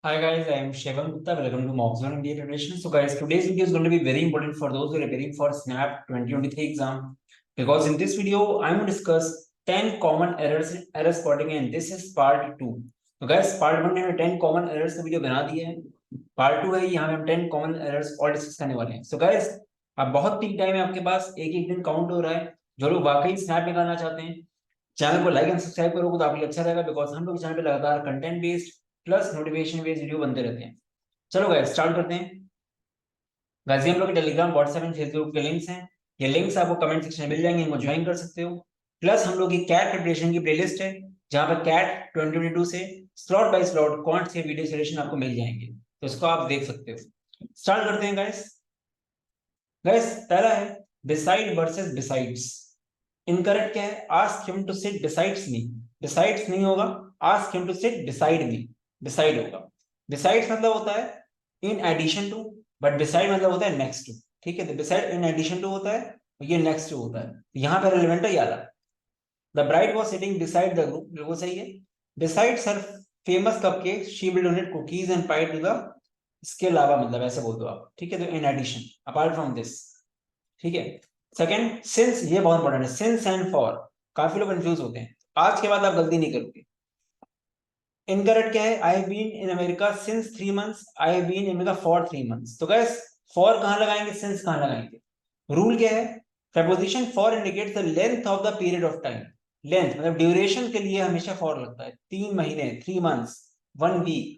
Hi guys, I am Shivam Gupta. Welcome to Mockzone India Preparation. So guys, today's video is going to be very important for those who are preparing for SNAP 2023 exam. Because in this video, I'm going to discuss 10 common error spotting, and this is part 2. So guys, part 1 में हमने 10 common errors का video बना दिया है. Part 2 है, यहाँ पे हम 10 common errors और डिस्कस करने वाले हैं. So guys, अब बहुत पीक टाइम है आपके पास, एक एक दिन काउंट हो रहा है. जो लोग वाकई स्नैप निकालना चाहते हैं, चैनल को लाइक एंड सब्सक्राइब करोगे तो आपके लिए अच्छा रहेगा, बिकॉज हम लोग चैनल पे लगातार content based plus notification based video बनते रहते हैं. चलो गाइस स्टार्ट करते हैं. वैसे हम लोग के टेलीग्राम व्हाट्सएप एंड फेसबुक के लिंक्स हैं. ये लिंक्स आपको कमेंट सेक्शन में मिल जाएंगे, इनको ज्वाइन कर सकते हो. प्लस हम लोग की कैट प्रिपरेशन की प्लेलिस्ट है, जहां पर कैट 2022 से स्लॉट बाय स्लॉट क्वांट के वीडियो सोल्यूशन आपको मिल जाएंगे, तो इसको आप देख सकते हो. स्टार्ट करते हैं गाइस. गाइस पहला है डिसाइड वर्सेस डिसाइड्स. इनकरेक्ट क्या है? Ask him to sit besides me. Besides नहीं होगा, ask him to sit beside me. Beside होगा. डिसाइड्स मतलब होता है in addition to, but beside मतलब होता है नेक्स्ट टू. ठीक है, तो डिसाइड इन एडिशन टू होता है, ये नेक्स्ट टू होता है. यहाँ पे रिलेवेंट है ये वाला. The bride was sitting beside the group, बिल्कुल सही है. Besides her famous cupcake she will donate cookies and pie to the. इसके अलावा मतलब ऐसे बोल दो आप. ठीक है, तो in addition, apart from this. ठीक है. सेकंड सिंस, ये बहुत इंपॉर्टेंट है. सिंस एंड फॉर, काफी लोग कंफ्यूज होते हैं. आज के बाद आप गलती नहीं करोगे. इनकरेक्ट क्या है? I have been in America since 3 months, I have been in America for 3 months. तो गैस फॉर कहां लगाएंगे, सिंस कहां लगाएंगे? रूल क्या है? Preposition for indicates the length of the period of time. Length मतलब ड्यूरेशन के लिए हमेशा फॉर लगता है. 3 महीने, 3 months, 1 week,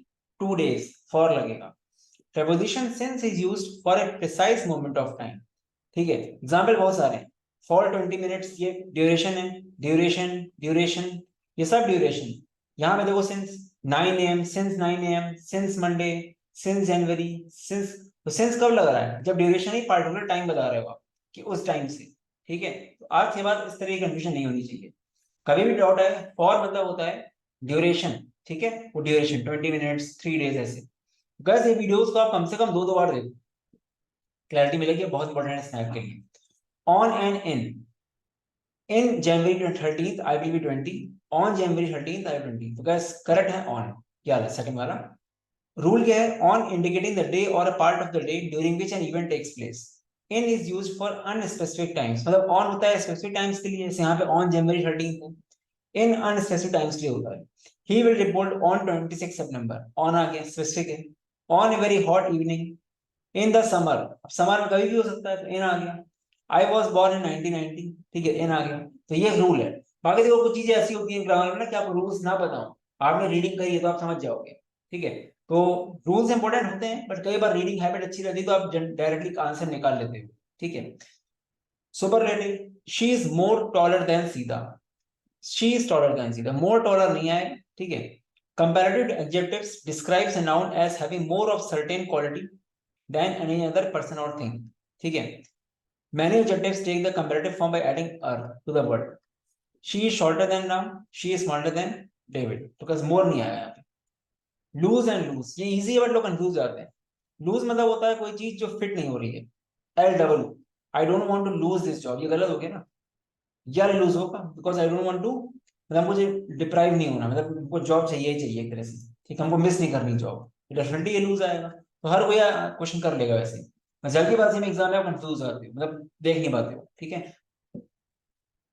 2 days, फॉर लगेगा. Preposition since is used for a precise moment of time. ठीक है, एग्जाम्पल बहुत सारे हैं. फॉर 20 minutes, ये ड्यूरेशन है. ड्यूरेशन, ड्यूरेशन, ये सब ड्यूरेशन. यहाँ पे देखो since 9 AM, since 9 AM, since Monday, since January, since. तो सिंस कब लग रहा है? जब ड्यूरेशन ही पार्टिकुलर टाइम बता रहे हो आप कि उस टाइम से. ठीक है, तो आज के बाद इस तरह की कंफ्यूजन नहीं होनी चाहिए. कभी भी डाउट है, फॉर मतलब होता है ड्यूरेशन. ठीक है, वो ड्यूरेशन 20 minutes, 3 days ऐसे. गैस ये वीडियोस को आप कम से कम दो दो बार देखो, क्लैरिटी मिलेगी. बहुत इंपॉर्टेंट है स्नैप के लिए. On and in January 13th I will be 20. On January 13th आई 20. तो गैस करेक्ट है ऑन. क्या है सेकंड वाला? रूल क्या है? ऑन इंडिकेटिंग द डे और a part of the day during which an event takes place. In is used for unspecific times. मतलब on होता है स्पेसिफिक टाइम्स के लिए, जैसे यहाँ पे ऑन जनवरी 13th है. इन अनस्पेसिफिक टाइम्स के लिए होता है. ही विल रिपोर्ट ऑन 26 सितंबर. ऑन आ गया, स्पेसिफिक है. On a very hot evening in the summer. Summer में कभी भी हो सकता है, तो इन आ गया. I was born in 1990. ठीक है, इन आ गया. तो ये रूल है. बाकी देखो कुछ चीजें ऐसी होती हैं ग्रामर में ना कि आपको रूल्स ना बताऊं, आपने रीडिंग करी है तो आप समझ जाओगे. ठीक है, तो रूल्स इंपॉर्टेंट होते हैं, बट कई बार रीडिंग हैबिट अच्छी रहती है तो आप डायरेक्टली आंसर निकाल लेते हो. ठीक है. Superlative, she is more taller than सीधा. शी इज टॉलर देन सीधा, मोर टॉलर नहीं आएगा. ठीक है. Comparative adjectives describes a noun as having more of certain quality than any other person or thing. ठीक है. Many adjectives take the comparative form by adding er to the word. She is shorter than Ram. She is smarter than David. तो because more नहीं आया यहाँ पे. Lose and lose, ये easy है but लोग कंफ्यूज जाते हैं. लूज मतलब होता है कोई चीज जो फिट नहीं हो रही है. LW, I don't want to lose this job, ये गलत हो गया ना. यार लूज होगा because I don't want to, मतलब मुझे डिप्राइव नहीं होना, मतलब हमको जॉब चाहिए ही चाहिए एक तरह से. ठीक, हमको मिस नहीं करनी जॉब. डेफिनेटली ये लूज आएगा. तो हर कोई क्वेश्चन कर लेगा वैसे. जल्दीबाजी में एग्जाम में आप कंफ्यूज आते हो, मतलब देख नहीं पाते हो. ठीक है.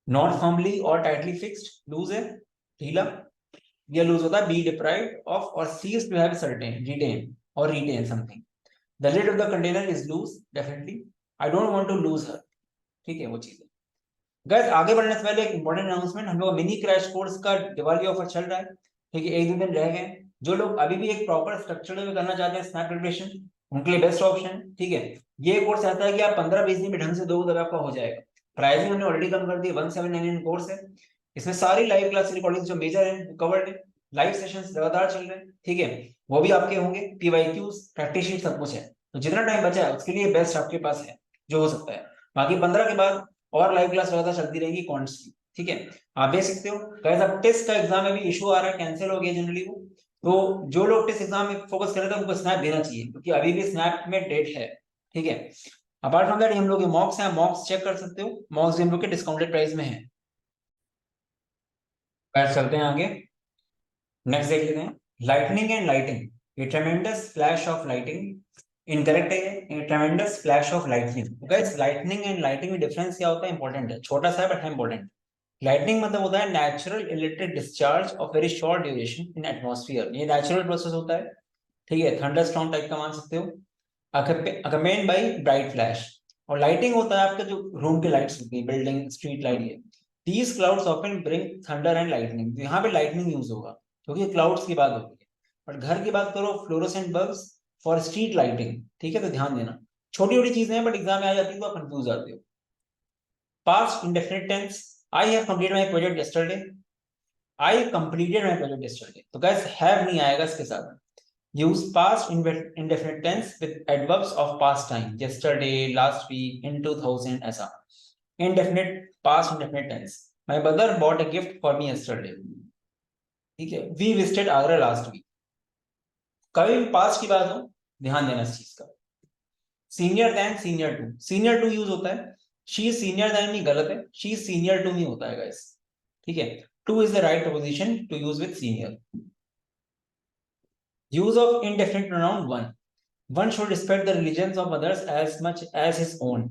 नॉट फर्मली और टाइटली फिक्स्ड, लूज है, ढीला. ये लूज होता है बी डिप्राइव्ड ऑफ और cease to have certain, retain और retain something. The lid of the container is loose, definitely. I don't want to lose her. ठीक है, वो चीज है. गाइस आगे बढ़ने से पहले एक इंपॉर्टेंट अनाउंसमेंट, हम लोग मिनी क्रैश कोर्स का दिवाली ऑफर चल रहा है. ठीक है, एक दो दिन रह गए. जो लोग अभी भी एक प्रॉपर स्ट्रक्चर में करना चाहते हैं स्नैप प्रिपरेशन, उनके लिए बेस्ट ऑप्शन. ठीक है, ये कोर्स ऐसा है कि आप 15-20 दिन में ढंग से दोगे तब आपका हो जाएगा. प्राइसिंग हमने ऑलरेडी कम कर दी, 179 कोर्स है. इसमें सारी लाइव क्लास रिकॉर्डिंग जो मेजर है कवर्ड है. लाइव सेशंस लगातार चल रहे हैं. ठीक है, वो भी आपके होंगे. पीवाईक्यूज, प्रैक्टिस शीट, सब कुछ है. तो जितना टाइम बचा है उसके लिए बेस्ट आपके पास है जो हो सकता है. बाकी 15 के बाद और लाइव क्लास लगातार चलती रहेगी कॉन्ट्स की. ठीक है, आप देख सकते हो. गाइस अब टेस्ट का एग्जाम में भी इशू आ रहा है, कैंसिल हो गया जनरली वो. तो जो लोग टेस्ट एग्जाम में फोकस कर रहे थे उनको स्नैप देना चाहिए, क्योंकि अभी भी स्नैप में डेट है. ठीक है. अपार्ट फ्रॉम दैट हम लोग मॉक्स हैं, मॉक्स चेक कर सकते हो. मॉक्स भी हम लोग के डिस्काउंटेड प्राइस में है. गाइस चलते हैं आगे. नेक्स्ट देख लेते हैं, lightning and lighting. A tremendous flash of lighting, incorrect है ये, a tremendous flash of lightning. Guys lightning and lighting में डिफरेंस क्या होता है, इंपॉर्टेंट है, छोटा सा है बट है इंपॉर्टेंट। लाइटनिंग मतलब होता है natural electric discharge of very short duration in atmosphere, ये नेचुरल प्रोसेस होता है, ठीक है, थंडरस्टॉर्म टाइप का मान सकते हो, अकम्पेनिड बाय ब्राइट फ्लैश। और लाइटिंग होता है आपका जो रूम की लाइट्स होती है, बिल्डिंग स्ट्रीट लाइट, ये these clouds often bring thunder and lightning, यहाँ पे लाइटनिंग यूज होगा क्योंकि क्लाउड्स की बात होती है। बट घर की बात करो, fluorescent bulbs for street lighting, ठीक है, तो ध्यान देना, छोटी छोटी चीजें हैं बट एग्जाम में आ जाती है तो आप कंफ्यूज आते हो। Past indefinite tense, I have completed my project yesterday, I completed my project yesterday, तो गाइस हैव नहीं आएगा इसके साथ। use past indefinite tense with adverbs of past time, yesterday, last week, in 2000, ऐसा indefinite past indefinite tense। my brother bought a gift for me yesterday, ठीक है, we visited Agra last week। कभी भी past की बात हो ध्यान देना इस चीज का। Senior than senior to, senior to use होता है, she is senior than me गलत है, she is senior to me होता है गाइस, ठीक है, to is the right preposition to use with senior. Use of indefinite pronoun one, one should respect the religions of others as much as his own,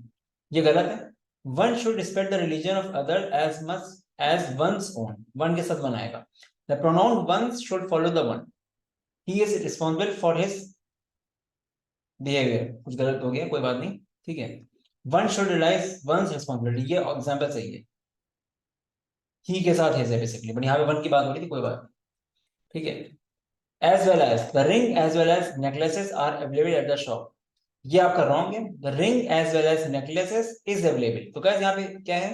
ये गलत है, one should respect the religion of others as much as one's own, one के साथ one आएगा, the pronoun ones should follow the one, he is responsible for his behavior, कुछ गलत हो गया कोई बात नहीं, ठीक है, one should realize one's responsibility, ये एग्जांपल सही है, he के साथ है बेसिकली, बट यहाँ पे one की बात हो रही थी, कोई बात नहीं, ठीक है। as well as the ring as well as necklaces are available at the shop, ये आपका रॉन्ग है, the ring as well as necklaces is available, तो गाइस यहाँ पे क्या है,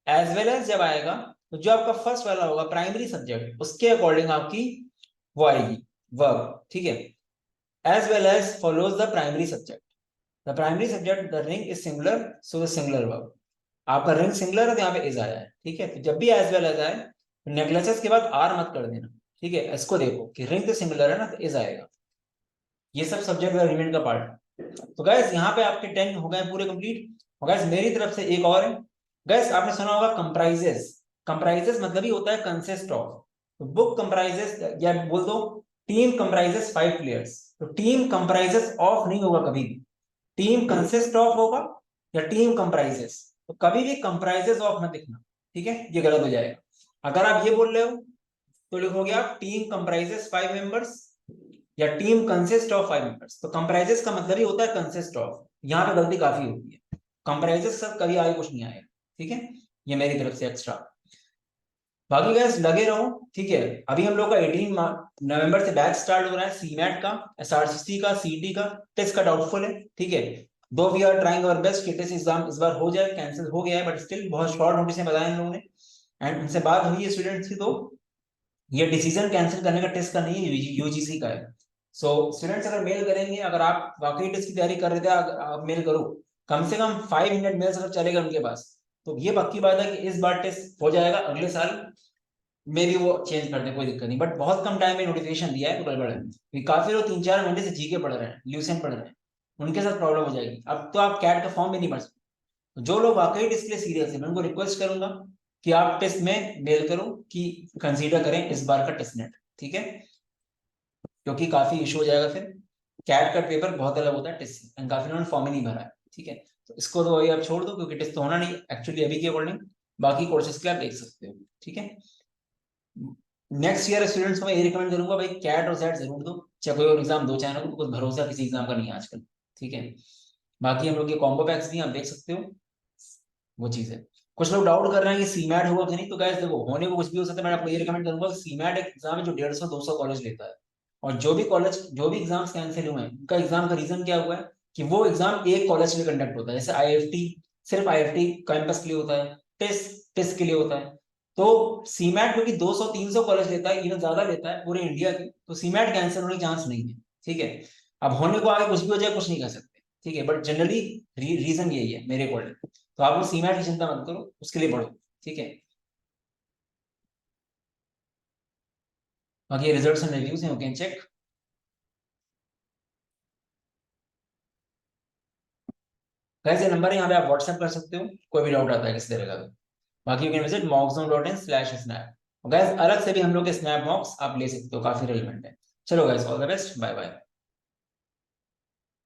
एज वेल एज जब आएगा तो जो आपका फर्स्ट वाला होगा प्राइमरी सब्जेक्ट उसके अकॉर्डिंग आपकी वो आएगी वर्ब, ठीक है, as well as follows the primary subject, the primary subject the ring is singular so the singular verb, आपका रिंग सिंगुलर है तो यहाँ पे इज आया है, ठीक है, तो जब भी एज वेल एज आए तो नेकलेसेस के बाद आर मत कर देना, ठीक है, इसको देखो कि रिंग तो सिंगुलर है ना तो इज आएगा, ये सब सब्जेक्ट एग्रीमेंट का पार्ट है। तो गैस यहाँ पे आपके 10 हो गए पूरे कंप्लीट, और गैस मेरी तरफ से एक और है, गैस आपने सुना होगा कंप्राइजेस, कंप्राइजेस मतलब ही होता है कंसिस्ट ऑफ, तो बुक कंप्राइजेस या बोल दो टीम कंप्राइजेस 5 प्लेयर्स, तो टीम कंप्राइजेस ऑफ नहीं होगा कभी भी, टीम कंसिस्ट ऑफ होगा या टीम कंप्राइजेस, तो कभी भी कंप्राइजेस ऑफ मत लिखना, ठीक है, ये गलत हो जाएगा। अगर आप ये बोल रहे हो तो लिखोगे आप टीम कंप्राइजेस 5 मेंबर्स या टीम कंसिस्ट ऑफ 5 मेंबर्स, तो कंप्राइजेस का मतलब ही होता है कंसिस्ट ऑफ, यहाँ पे गलती काफी होती है, कंप्राइजेस सब कभी आगे कुछ नहीं आएगा, ठीक है, ये मेरी तरफ से एक्स्ट्रा। बाकी गैस लगे रहो, ठीक है, अभी हम लोग का 18 नवंबर से बैच स्टार्ट हो रहा है सीमैट का, एसआरसीसी का, सीटी का, टेस्ट का डाउटफुल है, ठीक है, दो we are trying our best कि टेस्ट एग्जाम इस बार हो जाए, कैंसिल हो गया है बट स्टिल बहुत शॉर्ट नोटिस में बताया इन लोगों ने, एंड उनसे बात हुई है स्टूडेंट्स की, तो ये डिसीजन कैंसिल करने का टेस्ट का नहीं है, यूजीसी का है। सो स्टूडेंट्स अगर मेल करेंगे, अगर आप वाकई टेस्ट की तैयारी कर रहे थे, आप मेल करो, कम से कम 5 मिनट मेल्स अगर चलेगा उनके पास, तो ये पक्की बात है कि इस बार टेस्ट हो जाएगा, अगले साल में भी वो चेंज कर दे, कोई दिक्कत नहीं, बट बहुत कम टाइम में नोटिफिकेशन दिया है तो गड़बड़ है, काफी लोग 3-4 घंटे से जीके पढ़ रहे हैं, ल्यूसेंट पढ़ रहे हैं, उनके साथ प्रॉब्लम हो जाएगी, अब तो आप कैट का फॉर्म भी नहीं भर सकते, तो जो लोग वाकई टेस्ट के लिए सीरियस है मैं उनको रिक्वेस्ट करूंगा कि आप टेस्ट में मेल करो कि कंसीडर करें इस बार का टेस्ट नेट, ठीक है, क्योंकि काफी इशू हो जाएगा फिर, कैट का पेपर बहुत अलग होता है टेस्ट से, एंड काफी लोगों ने फॉर्म ही नहीं भरा है, ठीक है, तो इसको तो वही आप छोड़ दो क्योंकि टेस्ट तो होना नहीं एक्चुअली अभी के अकॉर्डिंग, बाकी कोर्सेज के आप देख सकते हो, ठीक है। नेक्स्ट ईयर स्टूडेंट्स को मैं ये रिकमेंड करूंगा भाई कैट और सेट जरूर दो, चाहे कोई और एग्जाम दो चाहे ना, कुछ भरोसा किसी एग्जाम का नहीं है आजकल, ठीक है, बाकी हम लोग के कॉम्बो पैक्स भी आप देख सकते हो, वो चीज है। कुछ लोग डाउट कर रहे हैं कि सीमैट होगा कि नहीं, तो गाइस देखो होने को कुछ भी हो सकता है, मैं आपको ये रिकमेंड करूंगा कि सीमैट एक एग्जाम है जो 150-200 कॉलेज लेता है, और जो भी एग्जाम्स कैंसिल हुए हैं उनका एग्जाम का रीजन क्या हुआ है कि वो एग्जाम एक कॉलेज में कंडक्ट होता है, जैसे आईएफटी सिर्फ आईएफटी कैंपस के लिए होता है, टेस्ट के लिए होता है, तो सीमैट क्योंकि 200-300 कॉलेज लेता है, इवन ज्यादा लेता है पूरे इंडिया की, तो सीमैट कैंसिल होने की चांस नहीं है, ठीक है, अब होने को आगे कुछ भी हो जाए कुछ नहीं कर सकते, ठीक है, बट जनरली रीजन यही है मेरे अकॉर्डिंग, तो आप लोग सीमैट की चिंता मत करो, उसके लिए पढ़ो, ठीक है, बाकी रिजल्ट्स एंड रिव्यूज हैं, यू कैन चेक। कैसे नंबर है यहाँ पे आप व्हाट्सएप कर सकते हो, कोई भी डाउट आता है किसी तरह का तो, बाकी you can visit mockzone.in/snap, gas अलग से भी हम लोग के स्नैप मॉक्स आप ले सकते हो, काफी रेलिवेंट है। चलो guys, all the best, bye bye.